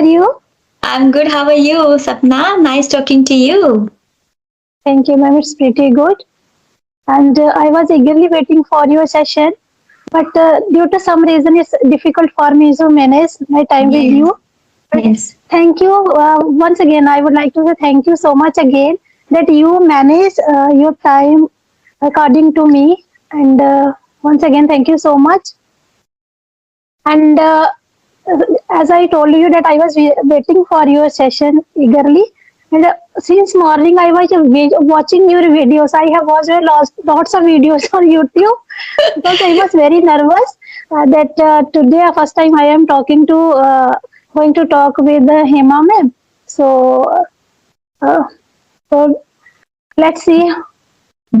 are you? I'm good. How are you, Sapna? Nice talking to you. Thank you, ma'am. It's pretty good. And I was eagerly waiting for your session, but due to some reason, it's difficult for me to manage my time with Yes. you. But Yes. thank you once again. I would like to say thank you so much again that you manage your time according to me. And once again, thank you so much. And as I told you that I was waiting for your session eagerly, and since morning I was watching your videos. I have watched lots of videos on YouTube because I was very nervous that today first time I am going to talk with Hema ma'am. Uh, so let's see.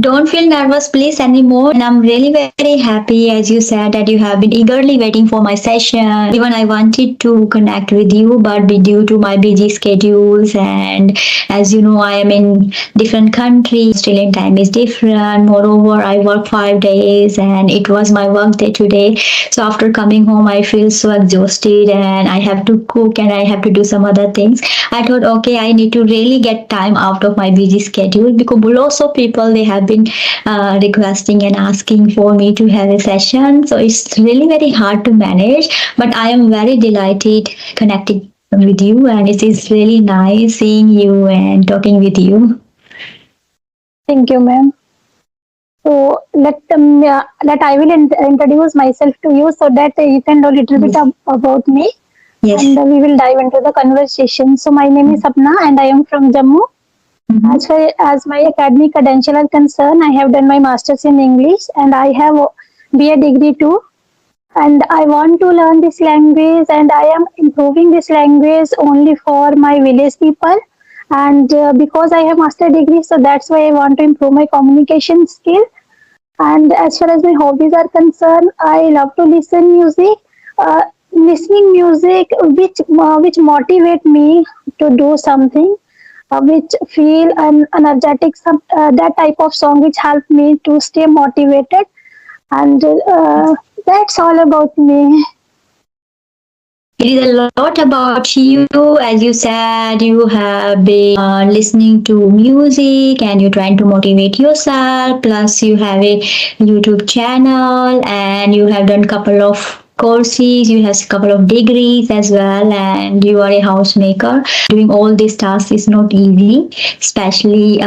Don't feel nervous, please, anymore. And I'm really very happy, as you said, that you have been eagerly waiting for my session. Even I wanted to connect with you, but due to my busy schedules, and as you know, I am in different countries. Australian time is different. Moreover, I work 5 days, and it was my work day today. So after coming home, I feel so exhausted, and I have to cook and I have to do some other things. I thought, okay, I need to really get time out of my busy schedule because lots of people they have been requesting and asking for me to have a session. So it's really very hard to manage, but I am very delighted connected with you, and it is really nice seeing you and talking with you. Thank you, ma'am. So let I will introduce myself to you so that you can know a little bit about me, Yes. and we will dive into the conversation. So my name is Sapna and I am from Jammu. Mhm. As far as my academic credential are concerned, I have done my masters in English and I have BA degree too. And I want to learn this language and I am improving this language only for my village people. And because I have master degree, so that's why I want to improve my communication skill. And as far as my hobbies are concerned, I love to listen music. Listening music which motivate me to do something, which feel energetic. That type of song which help me to stay motivated. And that's all about me. It is a lot about you. As you said, you have been listening to music and you're trying to motivate yourself. Plus, you have a YouTube channel and you have done couple of courses, you have a couple of degrees as well, and you are a housemaker. Doing all these tasks is not easy, especially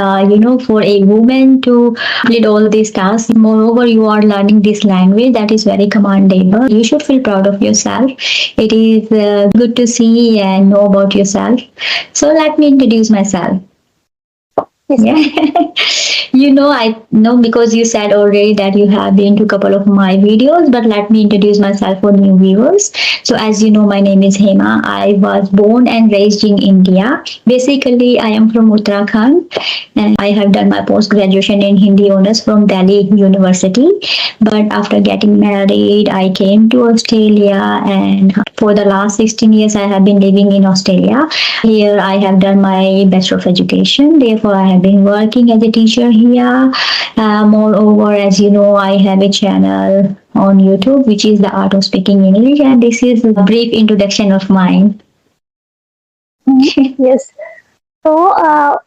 for a woman to complete all these tasks. Moreover, you are learning this language that is very commendable. You should feel proud of yourself. It is good to see and know about yourself. So let me introduce myself. Yes, Yeah. I know because you said already that you have been to a couple of my videos, but let me introduce myself for new viewers. So as you know, my name is Hema. I was born and raised in India. Basically, I am from Uttarakhand and I have done my post-graduation in Hindi honors from Delhi University. But after getting married, I came to Australia, and for the last 16 years, I have been living in Australia. Here, I have done my Bachelor of Education. Therefore, I have been working as a teacher here. Moreover, as you know, I have a channel on YouTube, which is the Art of Speaking English, and this is a brief introduction of mine. yes. So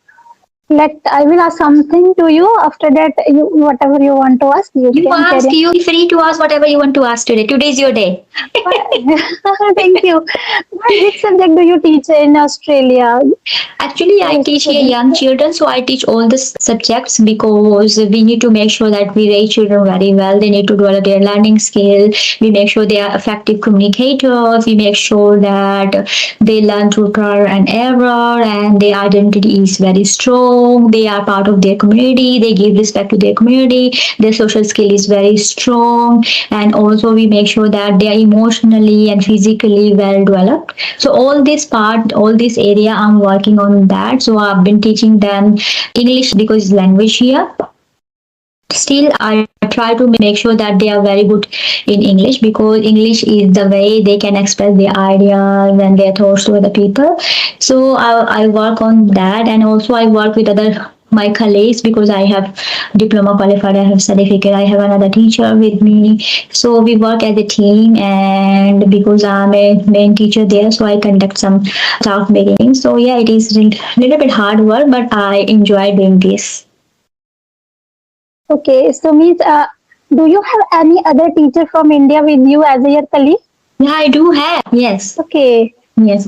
let I will ask something to you. After that, whatever you want to ask, you You can ask, carry. you be free to ask whatever you want to ask today. Today is your day. Thank you. But which subject do you teach in Australia? Actually, I teach here young children, so I teach all the subjects because we need to make sure that we raise children very well. They need to develop their learning skill. We make sure they are effective communicators. We make sure that they learn through trial and error, and their identity is very strong. They are part of their community. They give respect to their community. Their social skill is very strong, and also we make sure that they are emotionally and physically well developed. So all this area, I'm working on that. So I've been teaching them English because it's language here. Still, I try to make sure that they are very good in English because English is the way they can express their ideas and their thoughts to other people. So I work on that, and also I work with other my colleagues, because I have diploma qualified, I have certificate, I have another teacher with me. So we work as a team, and because I'm a main teacher there, so I conduct some staff meetings. So yeah, it is a little bit hard work, but I enjoy doing this. Okay, so means do you have any other teacher from India with you as your colleague? Yeah, I do have. Yes. Okay, Yes.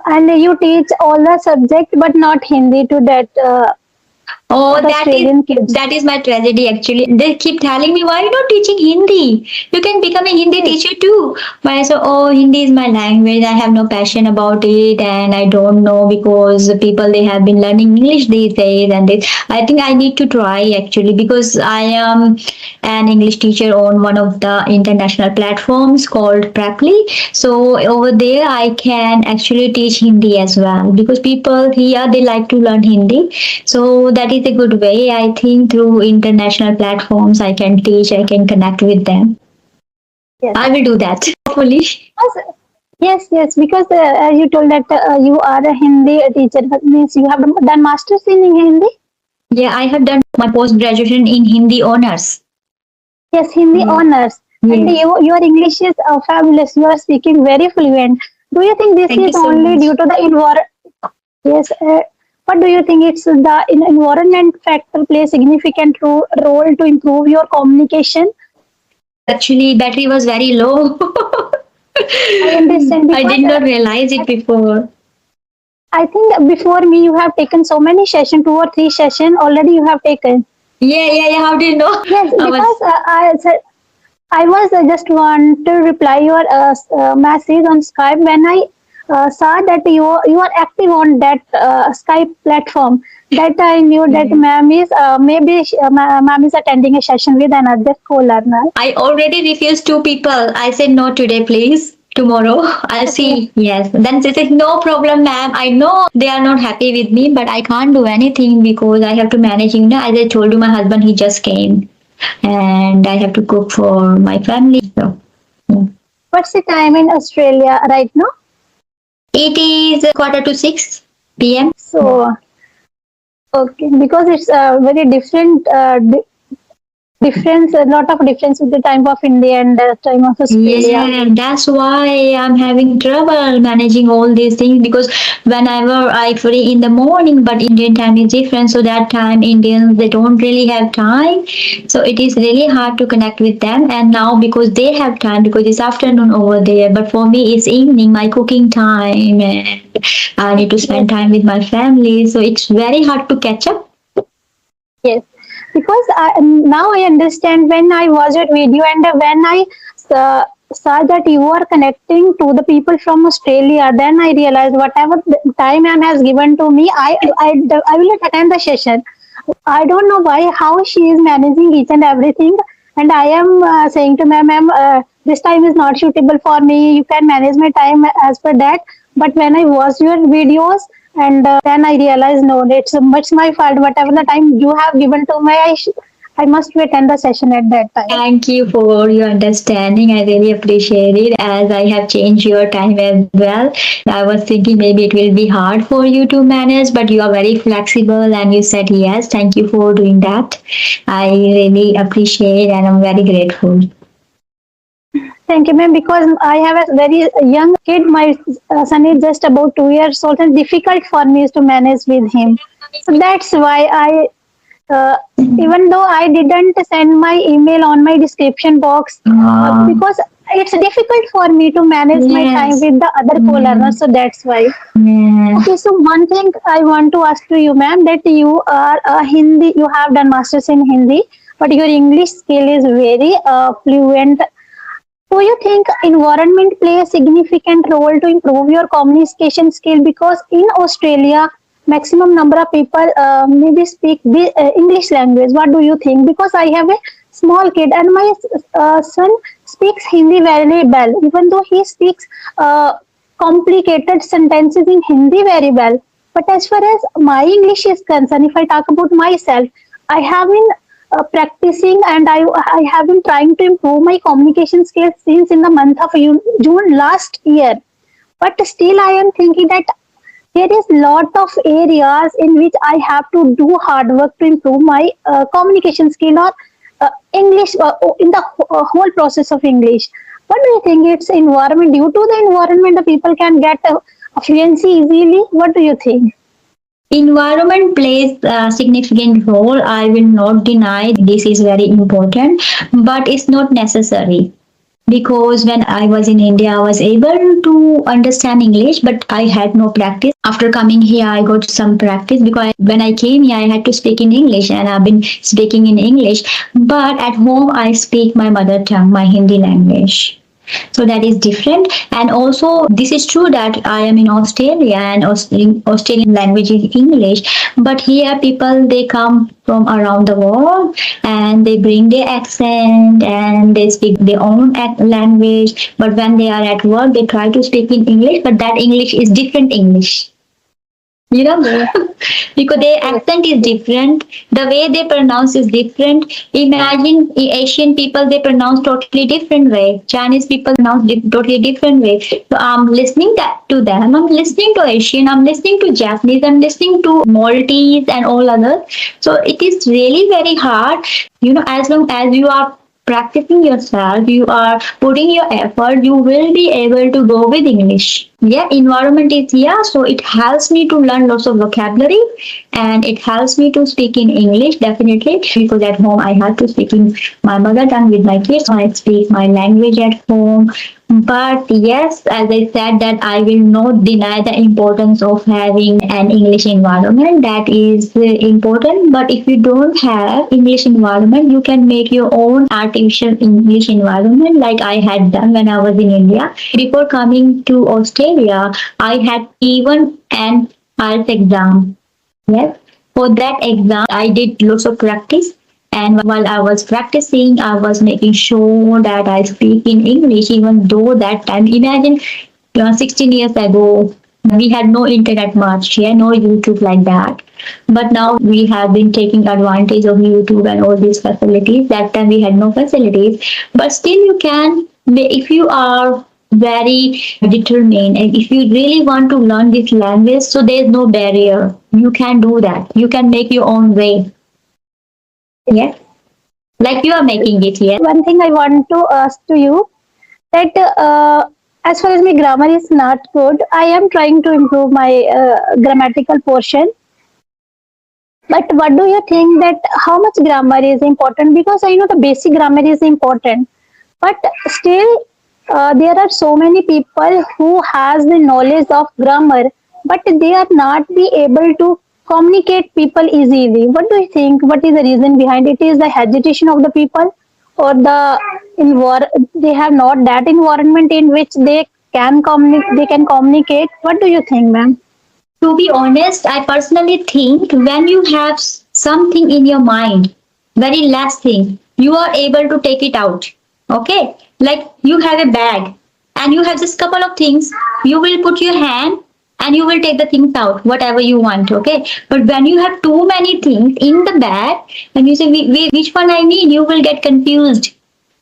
and you teach all the subject but not Hindi to that Oh, the Australian kids. that is my tragedy actually. They keep telling me, why are you not teaching Hindi? You can become a Hindi Yes. teacher too. But I said, oh, Hindi is my language. I have no passion about it, and I don't know, because people they have been learning English these days, and I think I need to try actually, because I am an English teacher on one of the international platforms called Preply. So over there, I can actually teach Hindi as well, because people here they like to learn Hindi. So that is a good way. I think through international platforms, I can teach, I can connect with them. Yes. I will do that, hopefully. Yes, because as you told that you are a Hindi teacher, that means you have done masters in Hindi. Yeah, I have done my post graduation in Hindi honors. Yes, Hindi Mm. honors. And Yes. your English is fabulous. You are speaking very fluent. Do you think this Thank you is so only much. due to the environment? Yes. What do you think? It's the environment factor play a significant role to improve your communication? Actually, battery was very low. I understand I because did not realize it before. I think before me you have taken so many session, 2 or 3 session already you have taken. Yeah. How do you know? Yes, I was. because I was just want to reply your message on Skype when I saw that you are active on that Skype platform. That I knew that ma'am is maybe ma'am is attending a session with another co-learner. I already refused two people. I said no today, please. Tomorrow, I'll Okay. see. Yes. Then they said, no problem, ma'am. I know they are not happy with me, but I can't do anything because I have to manage. As I told you, my husband, he just came and I have to cook for my family. So, yeah. What's the time in Australia right now? It is 5:45 p.m. So okay, because it's very different. Difference, a lot of difference with the time of India and the time of Australia. Yeah, that's why I'm having trouble managing all these things, because whenever I free in the morning, but Indian time is different, so that time Indians they don't really have time. So it is really hard to connect with them. And now because they have time, because it's afternoon over there, but for me it's evening, my cooking time, and I need to spend time with my family. So it's very hard to catch up. Yes, because now I understand when I watched that video and when I saw that you are connecting to the people from Australia, then I realized whatever the time ma'am has given to me, I will not attend the session. I don't know why, how she is managing each and everything. And I am saying to ma'am, this time is not suitable for me. You can manage my time as per that. But when I watched your videos, and then I realized, no, it's much my fault. Whatever the time you have given to me, I must attend the session at that time. Thank you for your understanding. I really appreciate it, as I have changed your time as well. I was thinking maybe it will be hard for you to manage, but you are very flexible and you said yes. Thank you for doing that. I really appreciate and I'm very grateful. Thank you, ma'am. Because I have a very young kid. My son is just about 2 years old, and difficult for me is to manage with him. So that's why even though I didn't send my email on my description box, because it's difficult for me to manage my time Yes. with the other co-learners. So that's why. Yeah. Okay, so one thing I want to ask to you, ma'am, that you are a Hindi, you have done masters in Hindi, but your English skill is very fluent. Do you think environment play a significant role to improve your communication skill? Because in Australia, maximum number of people maybe speak the English language. What do you think? Because I have a small kid and my son speaks Hindi very well, even though he speaks complicated sentences in Hindi very well. But as far as my English is concerned, if I talk about myself, I have been practicing and I have been trying to improve my communication skills since in the month of June last year. But still, I am thinking that there is lot of areas in which I have to do hard work to improve my communication skill or English in the whole process of English. What do you think? It's environment. Due to the environment, the people can get fluency easily. What do you think? Environment plays a significant role. I will not deny this is very important, but it's not necessary. Because when I was in India, I was able to understand English, but I had no practice. After coming here, I got some practice because when I came here, I had to speak in English and I've been speaking in English. But at home, I speak my mother tongue, my Hindi language. So that is different. And also, this is true that I am in Australia and Australian language is English. But here, people they come from around the world and they bring their accent and they speak their own language. But when they are at work, they try to speak in English, but that English is different English. You know, because their accent is different, the way they pronounce is different. Imagine Asian people, they pronounce totally different way. Chinese people pronounce totally different way. So I'm listening to them. I'm listening to Asian. I'm listening to Japanese. I'm listening to Maltese and all others. So it is really very hard. You know, as long as you are practicing yourself, you are putting your effort, you will be able to go with English. Yeah, environment is here, so it helps me to learn lots of vocabulary and it helps me to speak in English definitely because at home I have to speak in my mother tongue with my kids. I speak my language at home. But yes, as I said, that I will not deny the importance of having an English environment. That is important. But if you don't have English environment, you can make your own artificial English environment, like I had done when I was in India. Before coming to Australia, I had even an IELTS exam. Yes. For that exam, I did lots of practice. And while I was practicing, I was making sure that I speak in English, even though that time, imagine 16 years ago, we had no internet much, yeah, no YouTube like that. But now we have been taking advantage of YouTube and all these facilities. That time we had no facilities. But still you can, if you are very determined and if you really want to learn this language, so there's no barrier. You can do that. You can make your own way. Yes, like you are making it here. One thing I want to ask to you that as far as my grammar is not good, I am trying to improve my grammatical portion. But what do you think that how much grammar is important? Because I know the basic grammar is important, but still there are so many people who has the knowledge of grammar, but they are not be able to communicate people easily. What do you think? What is the reason behind it? Is the hesitation of the people, or they have not that environment in which they can communicate? What do you think, ma'am? To be honest, I personally think when you have something in your mind, very last thing, you are able to take it out. Okay, like you have a bag and you have just couple of things, you will put your hand and you will take the things out, whatever you want. Okay, but when you have too many things in the bag and you say which one I need, you will get confused.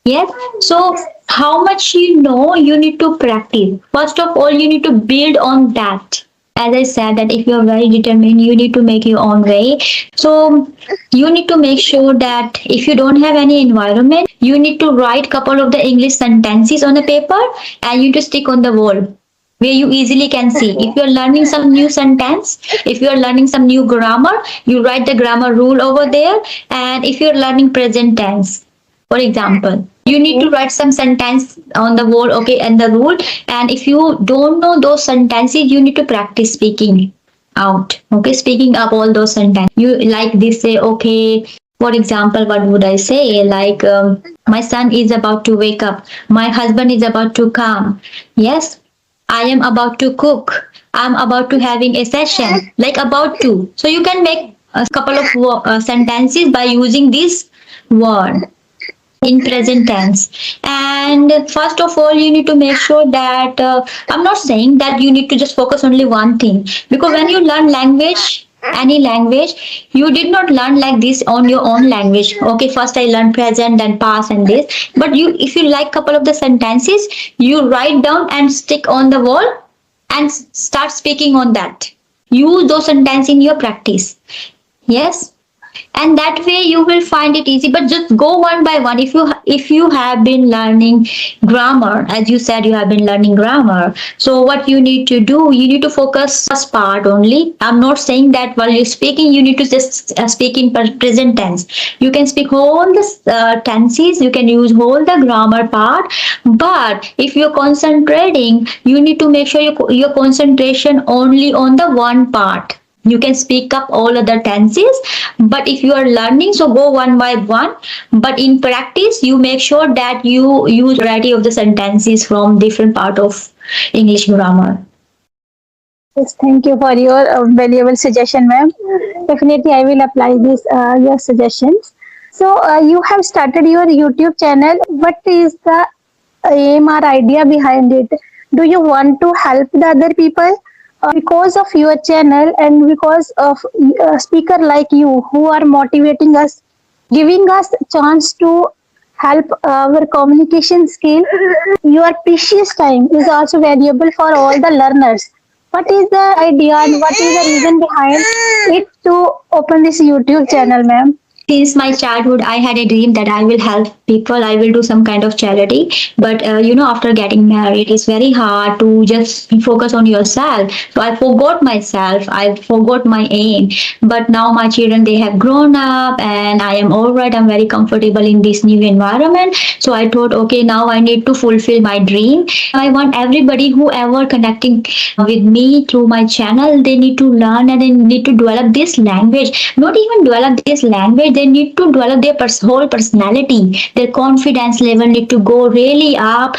Yes, so how much you know, you need to practice. First of all, you need to build on that. As I said, that if you're very determined, you need to make your own way. So you need to make sure that if you don't have any environment, you need to write couple of the English sentences on a paper and you just stick on the wall where you easily can see. If you're learning some new sentence, if you're learning some new grammar, you write the grammar rule over there. And if you're learning present tense, for example, you need to write some sentence on the wall, okay, and the rule. And if you don't know those sentences, you need to practice speaking out, okay, speaking up all those sentences. You like this, say, okay, for example, what would I say? Like, my son is about to wake up. My husband is about to come. Yes, I am about to cook. I'm about to having a session, like about to. So you can make a couple of sentences by using this word in present tense. And first of all, you need to make sure that I'm not saying that you need to just focus only one thing, because when you learn language, any language, you did not learn like this on your own language. Okay, first I learned present, then past, and this. But you, if you like couple of the sentences, you write down and stick on the wall and start speaking on that. use those sentences in your practice. Yes, and that way you will find it easy. But just go one by one. If you have been learning grammar, as you said, you have been learning grammar, so what you need to do, you need to focus first part only. I'm not saying that while you're speaking you need to just speak in present tense. You can speak all the tenses, you can use all the grammar part, but if you're concentrating, you need to make sure your concentration only on the one part. You can speak up all other tenses, but if you are learning, so go one by one. But in practice, you make sure that you use variety of the sentences from different part of English grammar. Yes, thank you for your valuable suggestion, ma'am. Definitely, I will apply this your suggestions. So, you have started your YouTube channel. What is the aim or idea behind it? Do you want to help the other people? Because of your channel and because of a speaker like you who are motivating us, giving us chance to help our communication skill, your precious time is also valuable for all the learners. What is the idea and what is the reason behind it to open this YouTube channel, ma'am? Since my childhood, I had a dream that I will help people, I will do some kind of charity. But after getting married, it's very hard to just focus on yourself. So I forgot myself, I forgot my aim. But now my children, they have grown up and I am all right, I'm very comfortable in this new environment. So I thought, okay, now I need to fulfill my dream. I want everybody who ever connecting with me through my channel, they need to learn and they need to develop this language. Not even develop this language, they need to develop their whole personality. Their confidence level need to go really up.